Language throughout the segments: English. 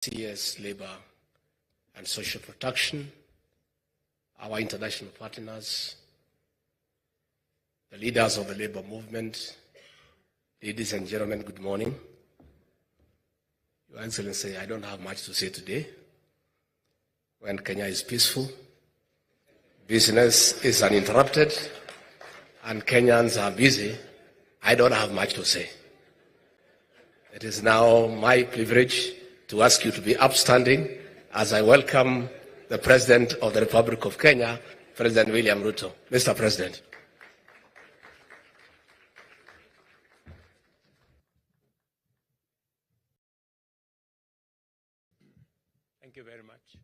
CS, Labor and Social Protection, our international partners, the leaders of the labor movement, ladies and gentlemen, good morning. Your Excellency, I don't have much to say today. When Kenya is peaceful, business is uninterrupted, and Kenyans are busy, I don't have much to say. It is now my privilege to ask you to be upstanding as I welcome the President of the Republic of Kenya, President William Ruto. Mr. President. Thank you very much.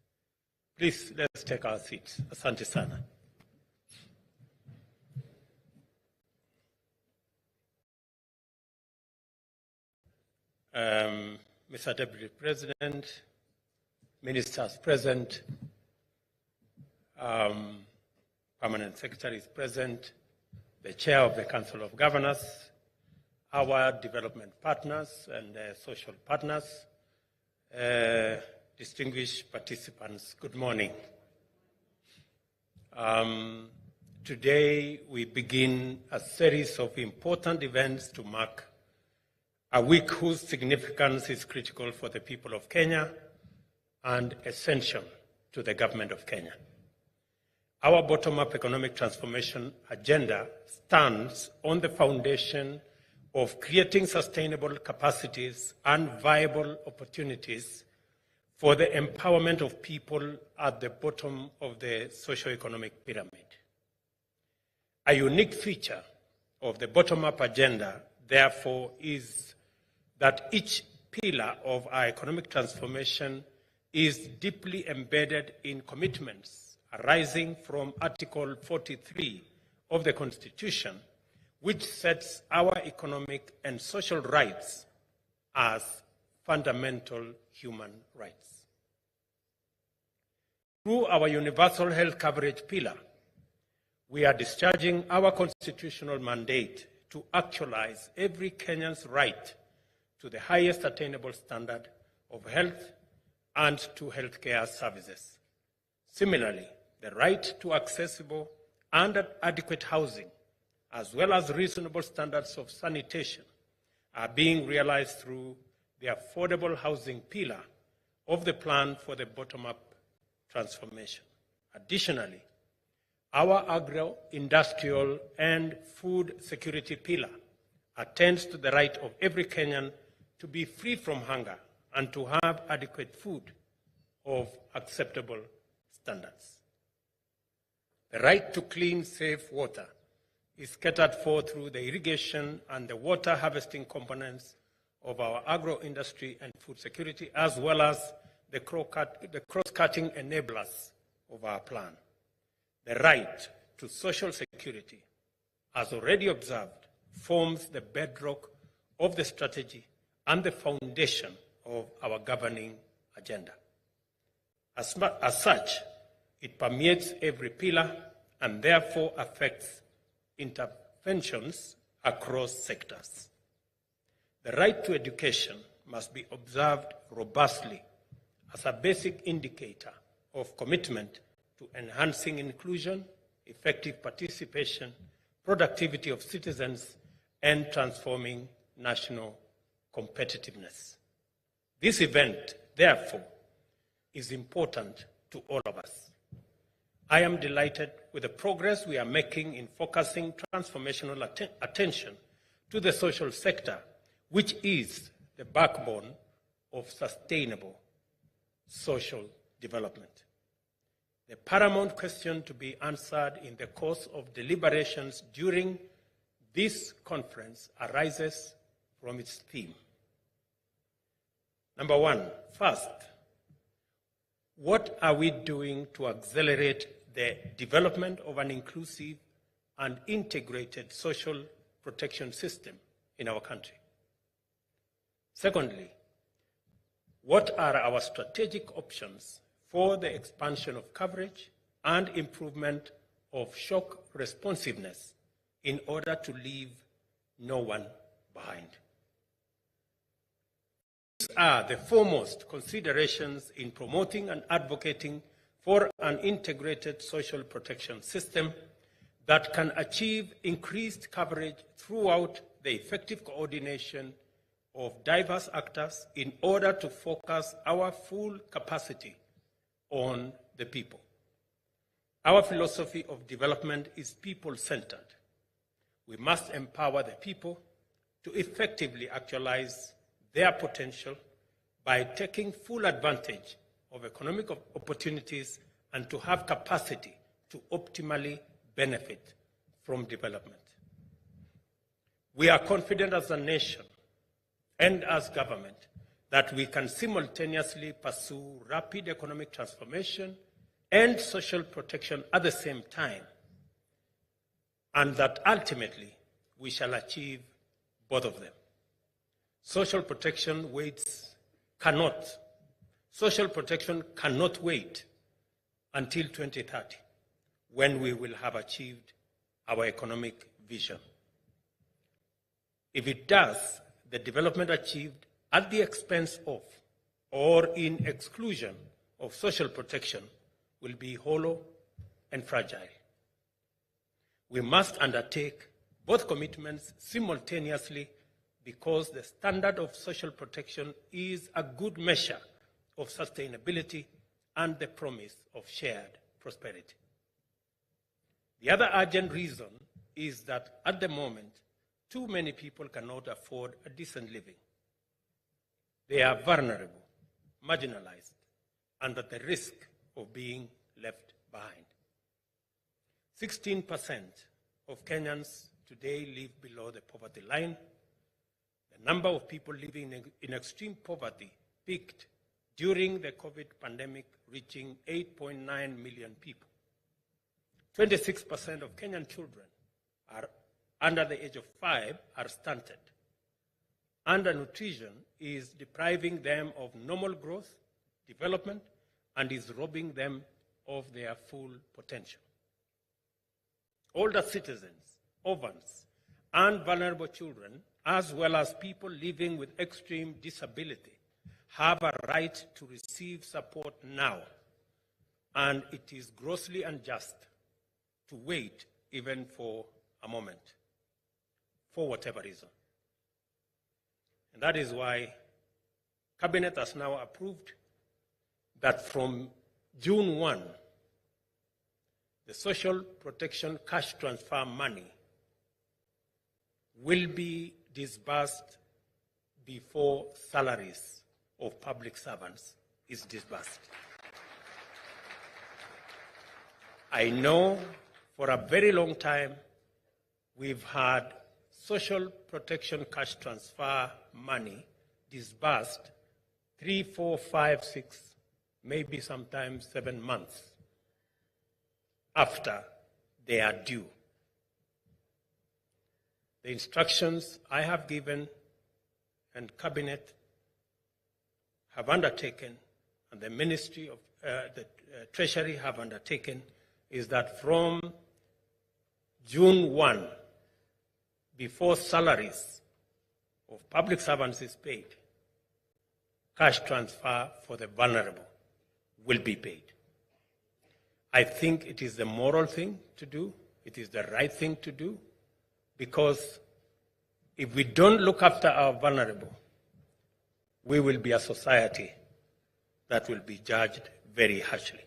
Please, let's take our seats. Asante sana. Mr. Deputy President, Ministers present, Permanent Secretaries present, the Chair of the Council of Governors, our development partners and social partners, distinguished participants, good morning. Today we begin a series of important events to mark a week whose significance is critical for the people of Kenya and essential to the government of Kenya. Our bottom-up economic transformation agenda stands on the foundation of creating sustainable capacities and viable opportunities for the empowerment of people at the bottom of the socio-economic pyramid. A unique feature of the bottom-up agenda, therefore, is that each pillar of our economic transformation is deeply embedded in commitments arising from Article 43 of the Constitution, which sets our economic and social rights as fundamental human rights. Through our universal health coverage pillar, we are discharging our constitutional mandate to actualize every Kenyan's right to the highest attainable standard of health and to healthcare services. Similarly, the right to accessible and adequate housing, as well as reasonable standards of sanitation, are being realized through the affordable housing pillar of the plan for the bottom-up transformation. Additionally, our agro-industrial and food security pillar attends to the right of every Kenyan to be free from hunger and to have adequate food of acceptable standards. The right to clean, safe water is catered for through the irrigation and the water harvesting components of our agro-industry and food security, as well as the cross-cutting enablers of our plan. The right to social security, as already observed, forms the bedrock of the strategy and the foundation of our governing agenda. As such, it permeates every pillar and therefore affects interventions across sectors. The right to education must be observed robustly as a basic indicator of commitment to enhancing inclusion, effective participation, productivity of citizens, and transforming national competitiveness. This event, therefore, is important to all of us. I am delighted with the progress we are making in focusing transformational attention to the social sector, which is the backbone of sustainable social development. The paramount question to be answered in the course of deliberations during this conference arises from its theme. Number one, first, what are we doing to accelerate the development of an inclusive and integrated social protection system in our country? Secondly, what are our strategic options for the expansion of coverage and improvement of shock responsiveness in order to leave no one behind? are the foremost considerations in promoting and advocating for an integrated social protection system that can achieve increased coverage throughout the effective coordination of diverse actors in order to focus our full capacity on the people. Our philosophy of development is people-centered. We must empower the people to effectively actualize their potential by taking full advantage of economic opportunities and to have capacity to optimally benefit from development. We are confident as a nation and as government that we can simultaneously pursue rapid economic transformation and social protection at the same time, and that ultimately we shall achieve both of them. Social protection cannot wait until 2030, when we will have achieved our economic vision. If it does, the development achieved at the expense of or in exclusion of social protection will be hollow and fragile. We must undertake both commitments simultaneously because the standard of social protection is a good measure of sustainability and the promise of shared prosperity. The other urgent reason is that at the moment, too many people cannot afford a decent living. They are vulnerable, marginalized, and at the risk of being left behind. 16% of Kenyans today live below the poverty line. The number of people living in extreme poverty peaked during the COVID pandemic, reaching 8.9 million people. 26% of Kenyan children are under the age of 5 are stunted. Undernutrition is depriving them of normal growth, development, and is robbing them of their full potential. Older citizens, orphans, and vulnerable children, as well as people living with extreme disability, have a right to receive support now, and it is grossly unjust to wait even for a moment, for whatever reason. And that is why Cabinet has now approved that from June 1, the social protection cash transfer money will be disbursed before salaries of public servants is disbursed. I know for a very long time we've had social protection cash transfer money disbursed 3, 4, 5, 6, maybe sometimes 7 months after they are due. The instructions I have given and Cabinet have undertaken, and the Ministry of the Treasury have undertaken, is that from June 1, before salaries of public servants is paid, cash transfer for the vulnerable will be paid. I think it is the moral thing to do. It is the right thing to do, because if we don't look after our vulnerable, we will be a society that will be judged very harshly.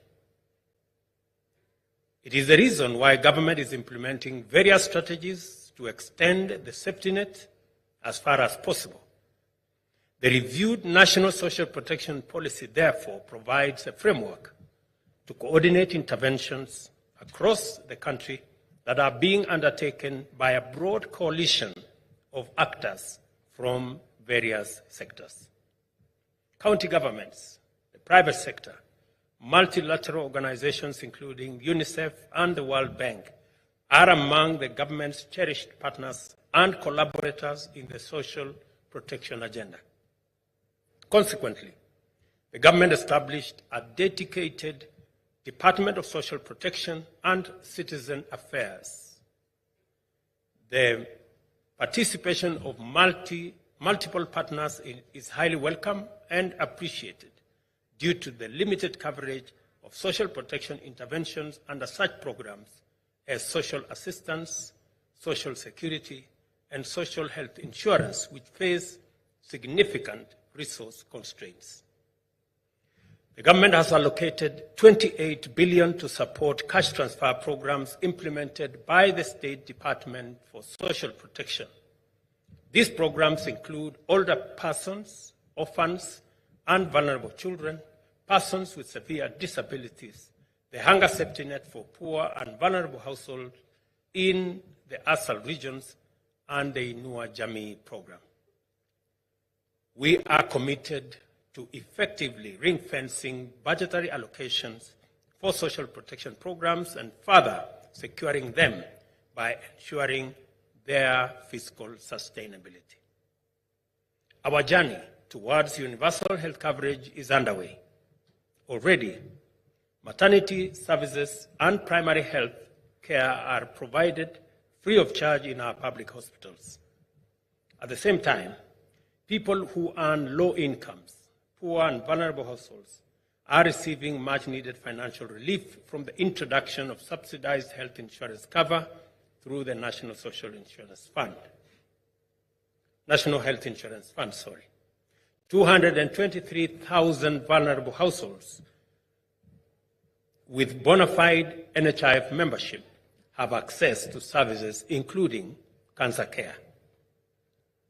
It is the reason why government is implementing various strategies to extend the safety net as far as possible. The reviewed National Social Protection Policy, therefore, provides a framework to coordinate interventions across the country that are being undertaken by a broad coalition of actors from various sectors. County governments, the private sector, multilateral organizations including UNICEF and the World Bank are among the government's cherished partners and collaborators in the social protection agenda. Consequently, the government established a dedicated Department of Social Protection and Citizen Affairs. The participation of multiple partners is highly welcome and appreciated due to the limited coverage of social protection interventions under such programs as social assistance, social security, and social health insurance, which face significant resource constraints. The government has allocated 28 billion to support cash transfer programs implemented by the State Department for Social Protection. These programs include older persons, orphans, and vulnerable children, persons with severe disabilities, the Hunger Safety Net for poor and vulnerable households in the ASAL regions, and the Inua Jamii program. We are committed to effectively ring-fencing budgetary allocations for social protection programs and further securing them by ensuring their fiscal sustainability. Our journey towards universal health coverage is underway. Already, maternity services and primary health care are provided free of charge in our public hospitals. At the same time, people who earn low incomes, poor and vulnerable households, are receiving much-needed financial relief from the introduction of subsidized health insurance cover through the National Health Insurance Fund. 223,000 vulnerable households with bona fide NHIF membership have access to services including cancer care.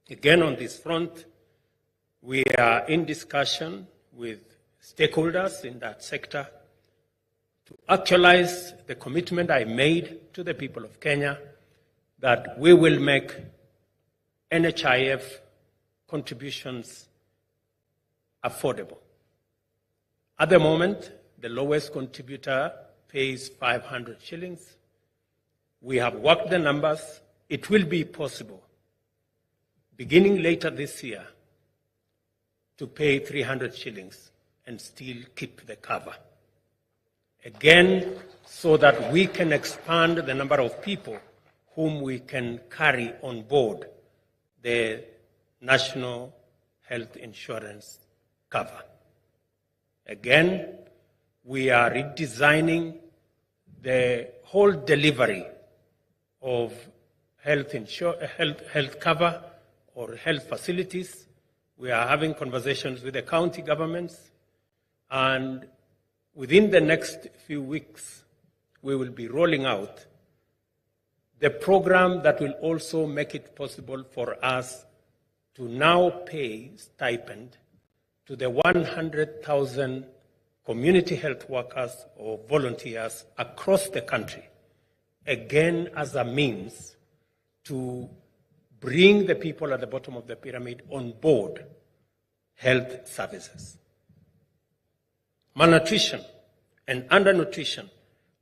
Again, on this front, we are in discussion with stakeholders in that sector to actualize the commitment I made to the people of Kenya that we will make NHIF contributions affordable. At the moment, the lowest contributor pays 500 shillings. We have worked the numbers. It will be possible, beginning later this year, to pay 300 shillings and still keep the cover. Again, so that we can expand the number of people whom we can carry on board the National Health Insurance cover. Again, we are redesigning the whole delivery of health cover or health facilities. We are having conversations with the county governments, and within the next few weeks, we will be rolling out the program that will also make it possible for us to now pay stipend to the 100,000 community health workers or volunteers across the country, again as a means to bring the people at the bottom of the pyramid on board health services. Malnutrition and undernutrition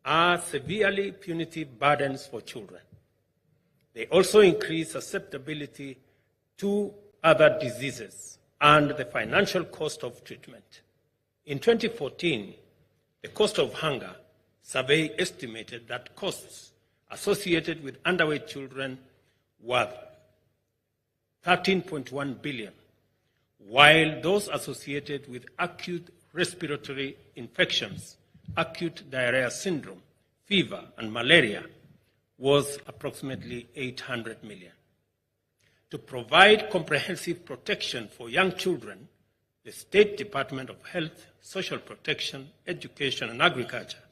are severely punitive burdens for children. They also increase susceptibility to other diseases and the financial cost of treatment. In 2014, the cost of hunger survey estimated that costs associated with underweight children were 13.1 billion, while those associated with acute respiratory infections, acute diarrhea syndrome, fever, and malaria was approximately 800 million. To provide comprehensive protection for young children, the State Department of Health, Social Protection, Education, and Agriculture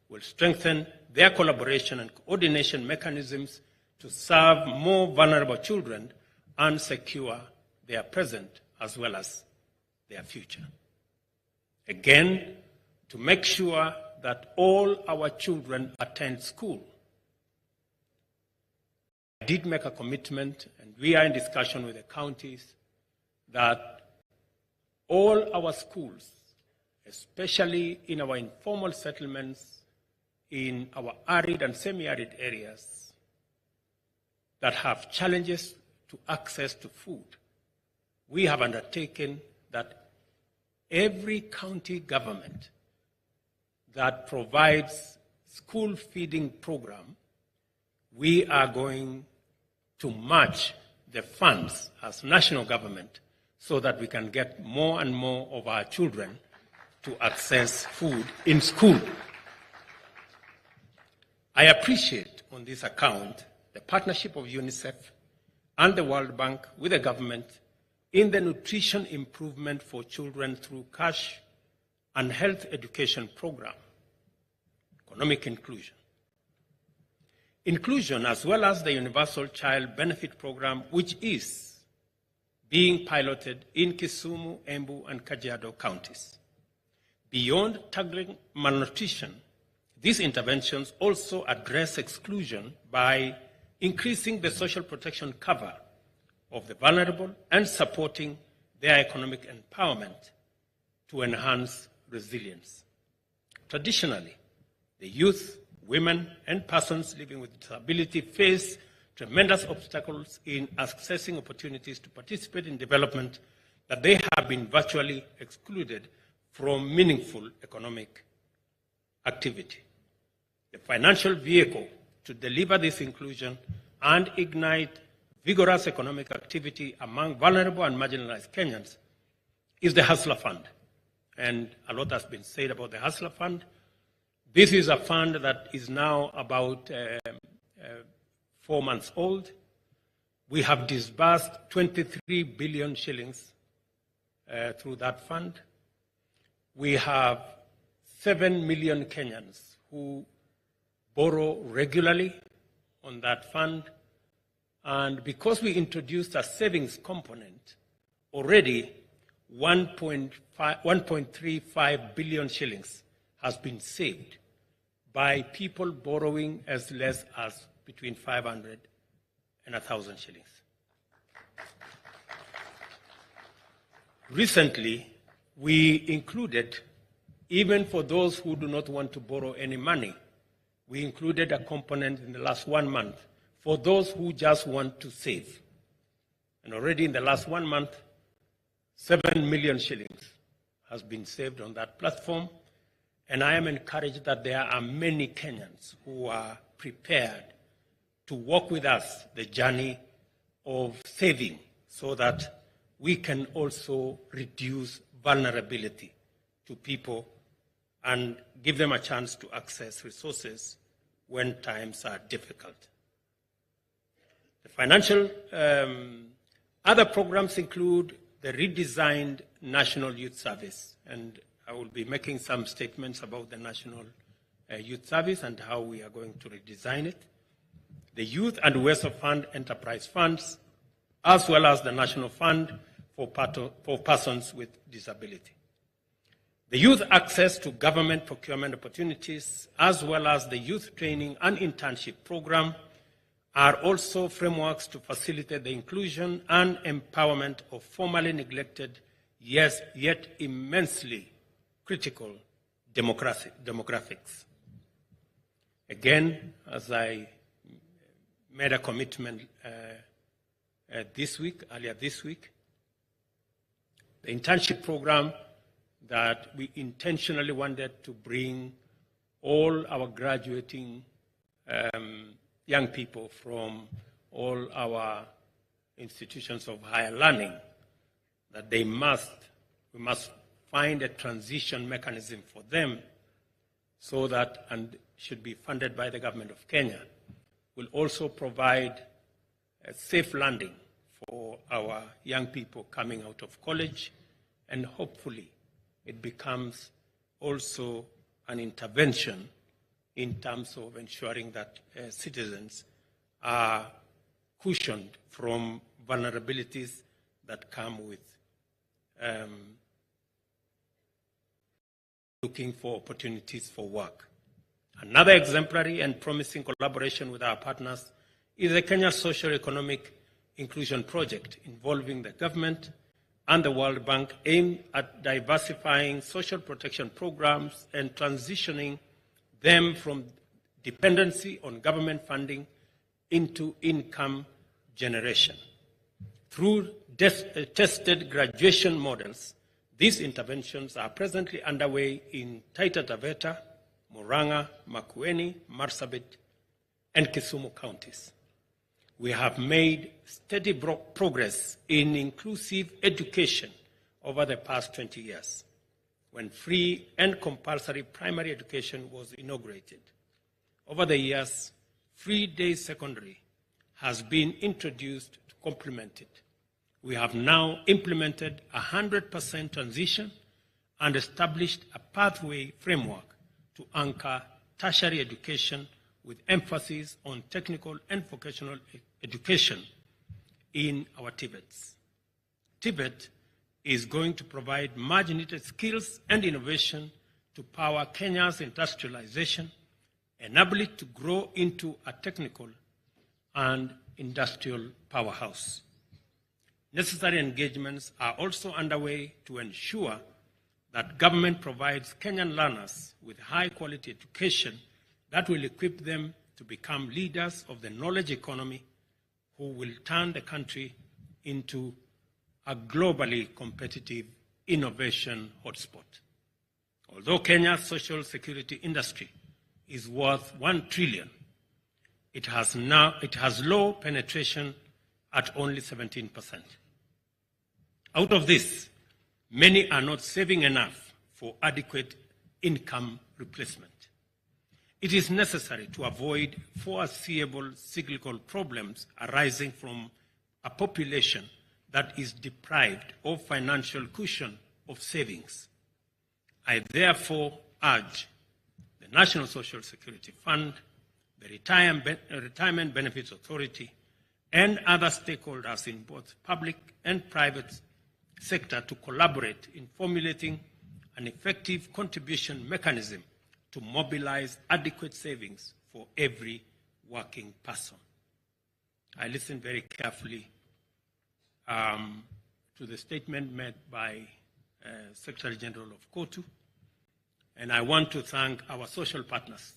will strengthen their collaboration and coordination mechanisms to serve more vulnerable children and secure their present as well as their future. Again, to make sure that all our children attend school. I did make a commitment, and we are in discussion with the counties, that all our schools, especially in our informal settlements, in our arid and semi-arid areas that have challenges to access to food, we have undertaken that every county government that provides school feeding program, we are going to match the funds as national government so that we can get more and more of our children to access food in school. I appreciate on this account the partnership of UNICEF and the World Bank with the government in the nutrition improvement for children through cash and health education program, economic inclusion. Inclusion, as well as the Universal Child Benefit Program, which is being piloted in Kisumu, Embu, and Kajiado counties. Beyond tackling malnutrition, these interventions also address exclusion by increasing the social protection cover of the vulnerable and supporting their economic empowerment to enhance resilience. Traditionally, the youth, women, and persons living with disability face tremendous obstacles in accessing opportunities to participate in development that they have been virtually excluded from meaningful economic activity. The financial vehicle to deliver this inclusion and ignite vigorous economic activity among vulnerable and marginalized Kenyans is the Hustler Fund. And a lot has been said about the Hustler Fund. This is a fund that is now about 4 months old. We have disbursed 23 billion shillings through that fund. We have 7 million Kenyans who borrow regularly on that fund. And because we introduced a savings component, already 1.35 billion shillings has been saved by people borrowing as less as between 500 and 1,000 shillings. Recently, we included, even for those who do not want to borrow any money, we included a component in the last 1 month for those who just want to save. And already in the last 1 month, 7 million shillings has been saved on that platform. And I am encouraged that there are many Kenyans who are prepared to walk with us the journey of saving so that we can also reduce vulnerability to people and give them a chance to access resources when times are difficult. The financial other programs include the redesigned National Youth Service, and I will be making some statements about the National Youth Service and how we are going to redesign it. The Youth and Weso Fund Enterprise Funds, as well as the National Fund for Persons with Disability. The youth access to government procurement opportunities, as well as the youth training and internship program, are also frameworks to facilitate the inclusion and empowerment of formerly neglected, yes, yet immensely critical demographics. Again, as I made a commitment earlier this week, the internship program that we intentionally wanted to bring all our graduating young people from all our institutions of higher learning, that we must find a transition mechanism for them so that, and should be funded by the government of Kenya, will also provide a safe landing for our young people coming out of college, and hopefully it becomes also an intervention in terms of ensuring that citizens are cushioned from vulnerabilities that come with looking for opportunities for work. Another exemplary and promising collaboration with our partners is the Kenya Socio-Economic Inclusion Project, involving the government and the World Bank, aimed at diversifying social protection programs and transitioning them from dependency on government funding into income generation. Through tested graduation models, these interventions are presently underway in Taita Taveta, Murang'a, Makueni, Marsabit, and Kisumu counties. We have made steady progress in inclusive education over the past 20 years, when free and compulsory primary education was inaugurated. Over the years, free day secondary has been introduced to complement it. We have now implemented 100% transition and established a pathway framework to anchor tertiary education with emphasis on technical and vocational education in our TVETs. TVET is going to provide much-needed skills and innovation to power Kenya's industrialization, enable it to grow into a technical and industrial powerhouse. Necessary engagements are also underway to ensure that government provides Kenyan learners with high-quality education that will equip them to become leaders of the knowledge economy who will turn the country into a globally competitive innovation hotspot. Although Kenya's social security industry is worth 1 trillion, it has low penetration at only 17%. Out of this, many are not saving enough for adequate income replacement. It is necessary to avoid foreseeable cyclical problems arising from a population that is deprived of financial cushion of savings. I therefore urge the National Social Security Fund, the Retirement Benefits Authority, and other stakeholders in both public and private sector to collaborate in formulating an effective contribution mechanism to mobilize adequate savings for every working person. I listened very carefully to the statement made by Secretary General of KOTU, and I want to thank our social partners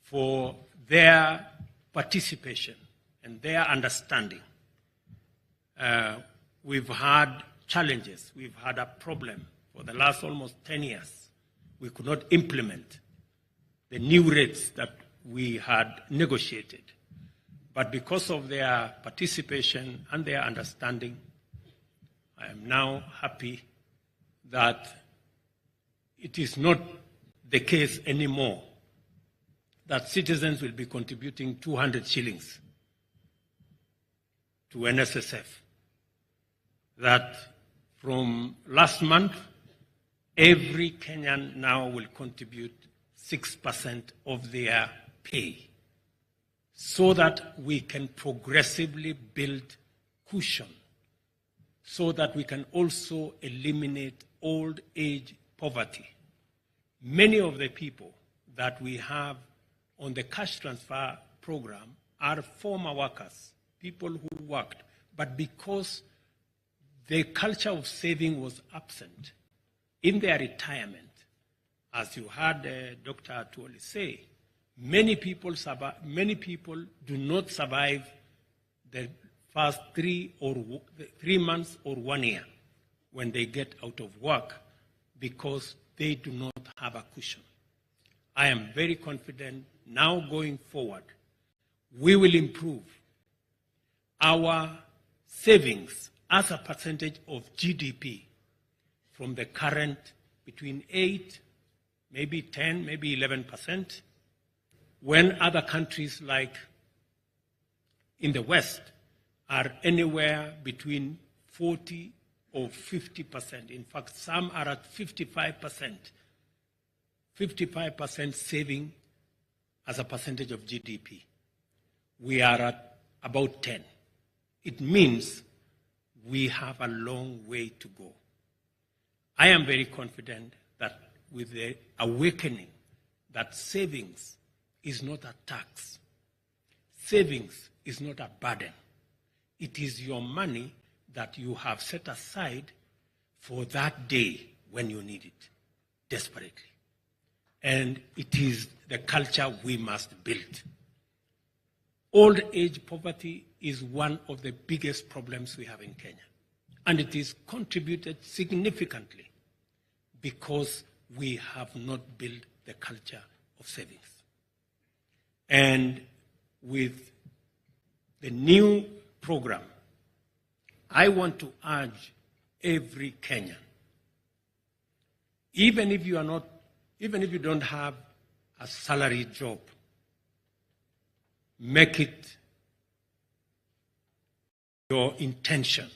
for their participation and their understanding. We've had challenges. We've had a problem for the last almost 10 years. We could not implement the new rates that we had negotiated. But because of their participation and their understanding, I am now happy that it is not the case anymore that citizens will be contributing 200 shillings to NSSF. That from last month, every Kenyan now will contribute 6% of their pay, so that we can progressively build cushion, so that we can also eliminate old age poverty. Many of the people that we have on the cash transfer program are former workers, people who worked, but because the culture of saving was absent in their retirement, as you heard Dr. Atuoli say, many people do not survive the first 3 months or 1 year when they get out of work because they do not have a cushion. I am very confident now going forward, we will improve our savings as a percentage of GDP from the current between 8, maybe 10, maybe 11%, when other countries like in the West are anywhere between 40 or 50%. In fact, some are at 55%. 55% saving as a percentage of GDP. We are at about 10. It means we have a long way to go. I am very confident that with the awakening that savings is not a tax. Savings is not a burden. It is your money that you have set aside for that day when you need it desperately. And it is the culture we must build. Old age poverty is one of the biggest problems we have in Kenya. And it is contributed significantly because we have not built the culture of savings. And with the new program, I want to urge every Kenyan, even if you don't have a salary job, make it your intention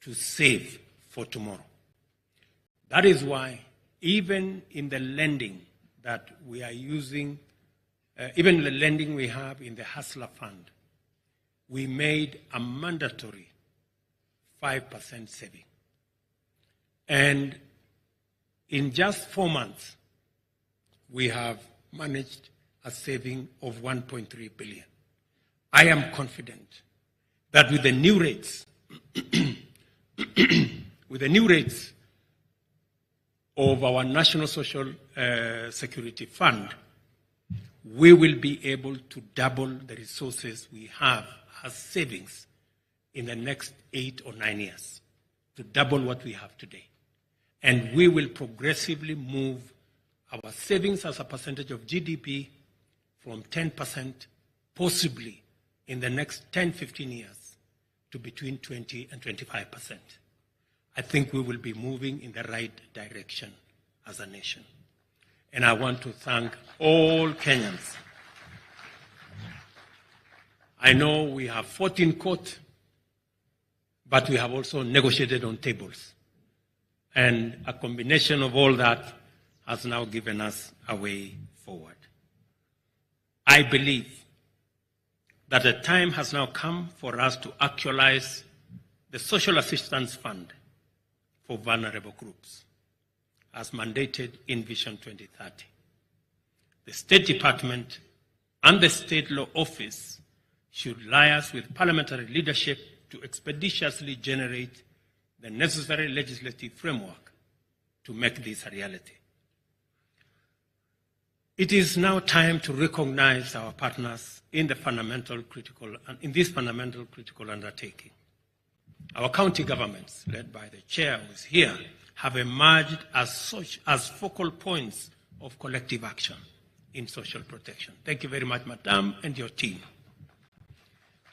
to save for tomorrow. That is why even in the lending that we are using, even the lending we have in the Hustler Fund, we made a mandatory 5% saving. And in just 4 months, we have managed a saving of 1.3 billion. I am confident that with the new rates, with the new rates of our National Social Security Fund, we will be able to double the resources we have as savings in the next 8 or 9 years, to double what we have today. And we will progressively move our savings as a percentage of GDP from 10%, possibly in the next 10, 15 years, to between 20 and 25%. I think we will be moving in the right direction as a nation. And I want to thank all Kenyans. I know we have fought in court, but we have also negotiated on tables. And a combination of all that has now given us a way forward. I believe that the time has now come for us to actualize the Social Assistance Fund for vulnerable groups, as mandated in Vision 2030. The State Department and the State Law Office should liaise with parliamentary leadership to expeditiously generate the necessary legislative framework to make this a reality. It is now time to recognize our partners in this fundamental critical undertaking. Our county governments, led by the chair who is here, have emerged as focal points of collective action in social protection. Thank you very much, Madam, and your team.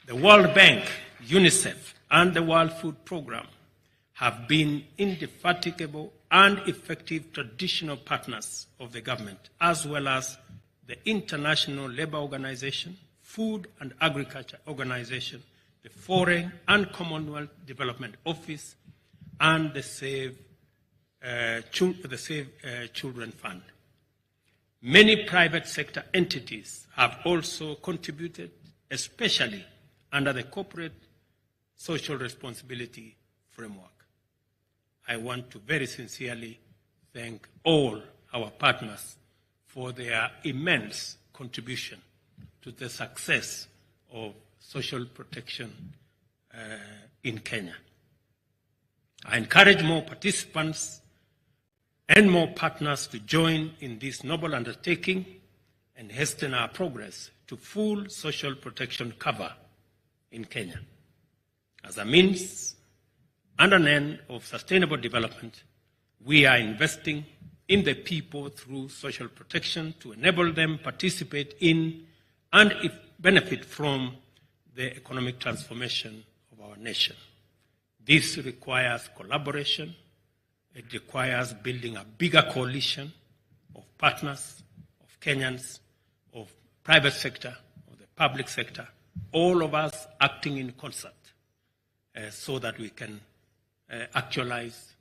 The World Bank, UNICEF, and the World Food Programme have been indefatigable and effective traditional partners of the government, as well as the International Labour Organization, Food and Agriculture Organization, the Foreign and Commonwealth Development Office, and the Save Children Fund. Many private sector entities have also contributed, especially under the Corporate Social Responsibility Framework. I want to very sincerely thank all our partners for their immense contribution to the success of social protection in Kenya. I encourage more participants and more partners to join in this noble undertaking and hasten our progress to full social protection cover in Kenya. As a means and an end of sustainable development, we are investing in the people through social protection to enable them participate in and benefit from the economic transformation of our nation. This requires collaboration. It requires building a bigger coalition of partners, of Kenyans, of private sector, of the public sector, all of us acting in concert so that we can actualize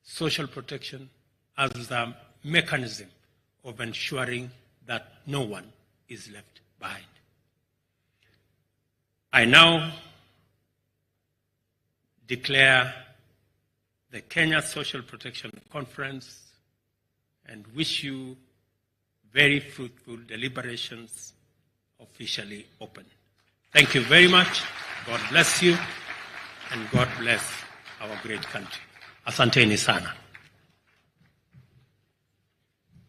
social protection as a mechanism of ensuring that no one is left behind. I now declare the Kenya Social Protection Conference and wish you very fruitful deliberations officially open. Thank you very much. God bless you, and God bless our great country. Asanteni sana.